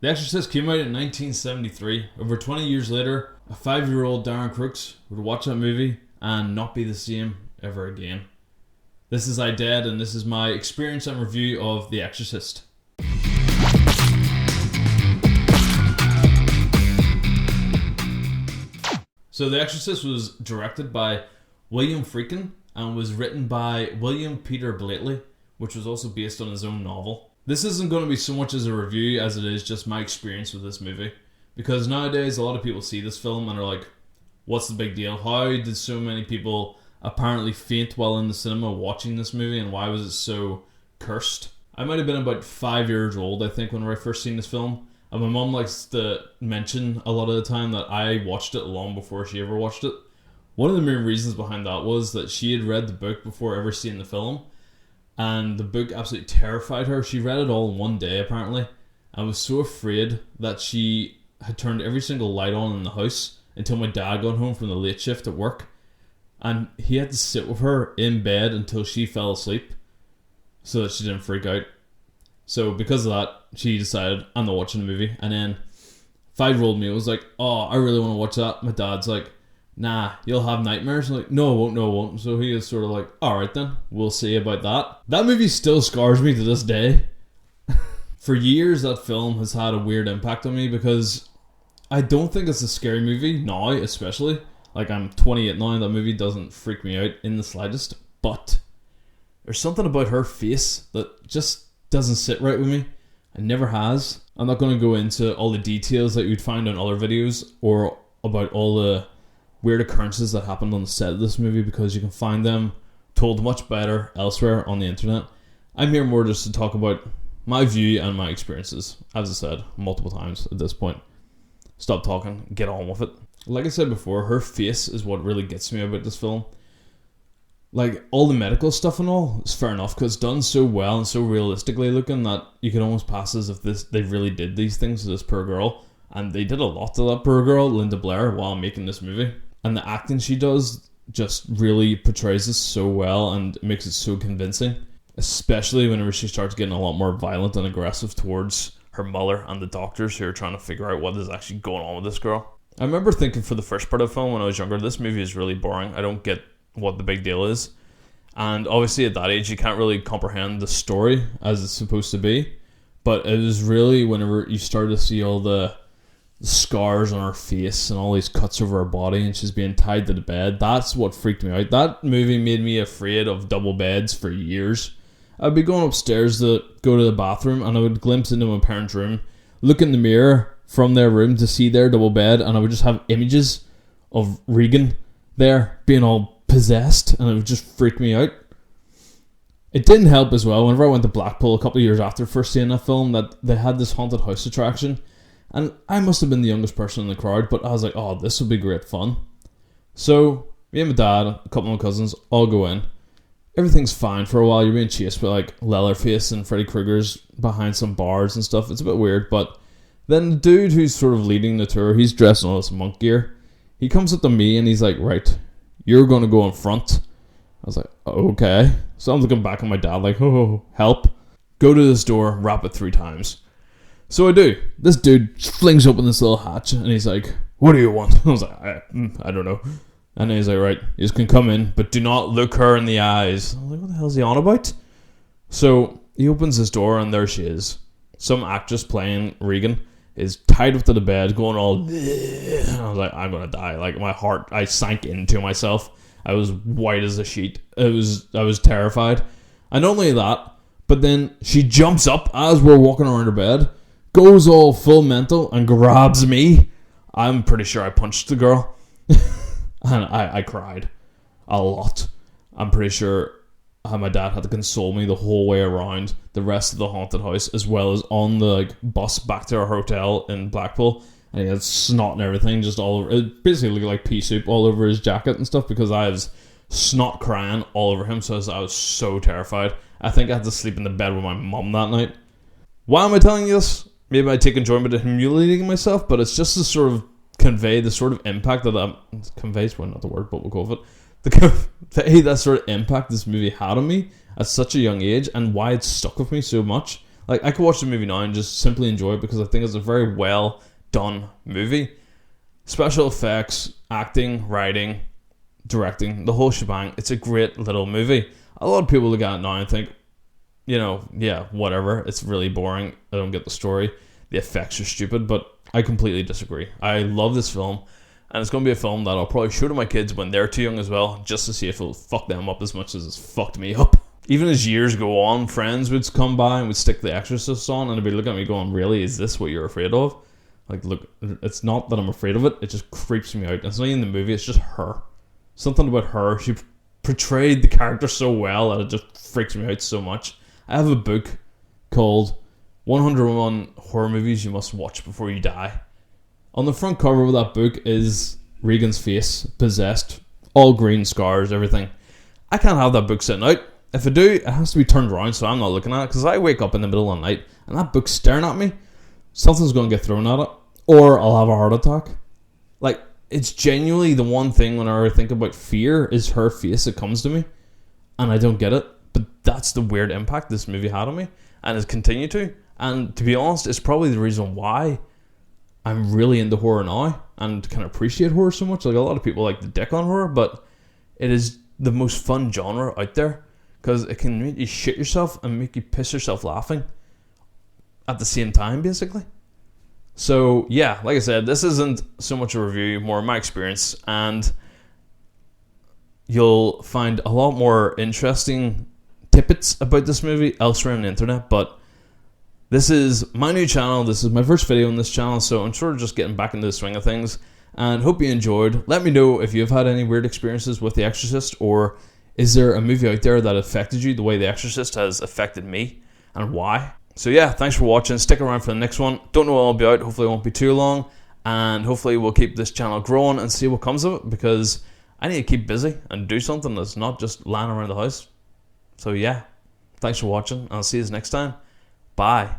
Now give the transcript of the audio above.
The Exorcist came out in 1973. Over 20 years later, a 5-year-old Darren Crooks would watch that movie and not be the same ever again. This is iDead, and this is my experience and review of The Exorcist. So The Exorcist was directed by William Friedkin and was written by William Peter Blatty, which was also based on his own novel. This isn't going to be so much as a review as it is just my experience with this movie. Because nowadays a lot of people see this film and are like, what's the big deal? How did so many people apparently faint while in the cinema watching this movie, and why was it so cursed? I might have been about 5 years old, I think, when I first seen this film. And my mum likes to mention a lot of the time that I watched it long before she ever watched it. One of the main reasons behind that was that she had read the book before ever seeing the film. And the book absolutely terrified her. She read it all in one day, apparently, and was so afraid that she had turned every single light on in the house until my dad got home from the late shift at work. And he had to sit with her in bed until she fell asleep so that she didn't freak out. So because of that, she decided, I'm not watching the movie. And then 5-year-old me was like, oh, I really want to watch that. My dad's like, nah, you'll have nightmares. I'm like, no, I won't. So he is sort of like, alright then, we'll see about that. That movie still scars me to this day. For years, that film has had a weird impact on me because I don't think it's a scary movie, now especially. Like, I'm 28 now and that movie doesn't freak me out in the slightest. But there's something about her face that just doesn't sit right with me. It never has. I'm not going to go into all the details that you'd find on other videos or about all the weird occurrences that happened on the set of this movie, because you can find them told much better elsewhere on the internet. I'm here more just to talk about my view and my experiences, as I said multiple times at this point. Stop talking, get on with it. Like I said before, her face is what really gets me about this film. Like, all the medical stuff and all is fair enough, because it's done so well and so realistically looking that you can almost pass as if they really did these things to this poor girl. And they did a lot to that poor girl, Linda Blair, while making this movie. And the acting she does just really portrays this so well and makes it so convincing. Especially whenever she starts getting a lot more violent and aggressive towards her mother and the doctors who are trying to figure out what is actually going on with this girl. I remember thinking for the first part of the film when I was younger, this movie is really boring. I don't get what the big deal is. And obviously at that age you can't really comprehend the story as it's supposed to be. But it was really whenever you started to see all the scars on her face and all these cuts over her body and she's being tied to the bed, that's what freaked me out. That movie made me afraid of double beds for years. I'd be going upstairs to go to the bathroom and I would glimpse into my parents' room, look in the mirror from their room to see their double bed, and I would just have images of Regan there being all possessed, and it would just freak me out. It didn't help as well whenever I went to Blackpool a couple of years after first seeing that film that they had this haunted house attraction. And I must have been the youngest person in the crowd, but I was like, oh, this will be great fun. So, me and my dad, a couple of my cousins, all go in. Everything's fine for a while. You're being chased by like Leatherface and Freddy Krueger's behind some bars and stuff. It's a bit weird, but then the dude who's sort of leading the tour, he's dressed in all this monk gear. He comes up to me and he's like, right, you're going to go in front. I was like, okay. So I'm looking back at my dad like, oh, help. Go to this door, rap it 3 times. So I do. This dude flings open this little hatch and he's like, what do you want? I was like, I don't know. And he's like, right, you can come in, but do not look her in the eyes. I was like, what the hell is he on about? So he opens this door and there she is. Some actress playing Regan is tied up to the bed, going all, and I was like, I'm going to die. Like, my heart, I sank into myself. I was white as a sheet. I was terrified. And not only that, but then she jumps up as we're walking around her bed, goes all full mental and grabs me. I'm pretty sure I punched the girl. And I cried a lot. I'm pretty sure my dad had to console me the whole way around the rest of the haunted house, as well as on the bus back to our hotel in Blackpool. And he had snot and everything just all over. It basically looked like pea soup all over his jacket and stuff, because I was snot crying all over him. So I was so terrified. I think I had to sleep in the bed with my mum that night. Why am I telling you this? Maybe I take enjoyment in humiliating myself, but it's just to sort of convey the sort of impact that conveys, well, not the word, but we'll go with it. To convey that sort of impact this movie had on me at such a young age, and why it stuck with me so much. Like, I could watch the movie now and just simply enjoy it because I think it's a very well done movie. Special effects, acting, writing, directing, the whole shebang. It's a great little movie. A lot of people look at it now and think, you know, yeah, whatever. It's really boring. I don't get the story. The effects are stupid, but I completely disagree. I love this film, and it's going to be a film that I'll probably show to my kids when they're too young as well, just to see if it'll fuck them up as much as it's fucked me up. Even as years go on, friends would come by and would stick The Exorcist on, and they'd be looking at me going, really, is this what you're afraid of? Like, look, it's not that I'm afraid of it, it just creeps me out. It's not even the movie, it's just her. Something about her, she portrayed the character so well that it just freaks me out so much. I have a book called 101 Horror Movies You Must Watch Before You Die. On the front cover of that book is Regan's face, possessed, all green scars, everything. I can't have that book sitting out. If I do, it has to be turned around so I'm not looking at it, because I wake up in the middle of the night and that book's staring at me, something's going to get thrown at it, or I'll have a heart attack. Like, it's genuinely the one thing whenever I think about fear is her face that comes to me, and I don't get it, but that's the weird impact this movie had on me, and has continued to. And to be honest, it's probably the reason why I'm really into horror now and can appreciate horror so much. Like, a lot of people like the dick on horror, but it is the most fun genre out there because it can make you shit yourself and make you piss yourself laughing at the same time, basically. So yeah, like I said, this isn't so much a review, more my experience, and you'll find a lot more interesting tidbits about this movie elsewhere on the internet. But this is my new channel, this is my first video on this channel, so I'm sort of just getting back into the swing of things, and hope you enjoyed. Let me know if you've had any weird experiences with The Exorcist, or is there a movie out there that affected you the way The Exorcist has affected me, and why? So yeah, thanks for watching. Stick around for the next one. Don't know when I'll be out. Hopefully it won't be too long. And hopefully we'll keep this channel growing and see what comes of it, because I need to keep busy and do something that's not just lying around the house. So yeah, thanks for watching. I'll see you next time. Bye.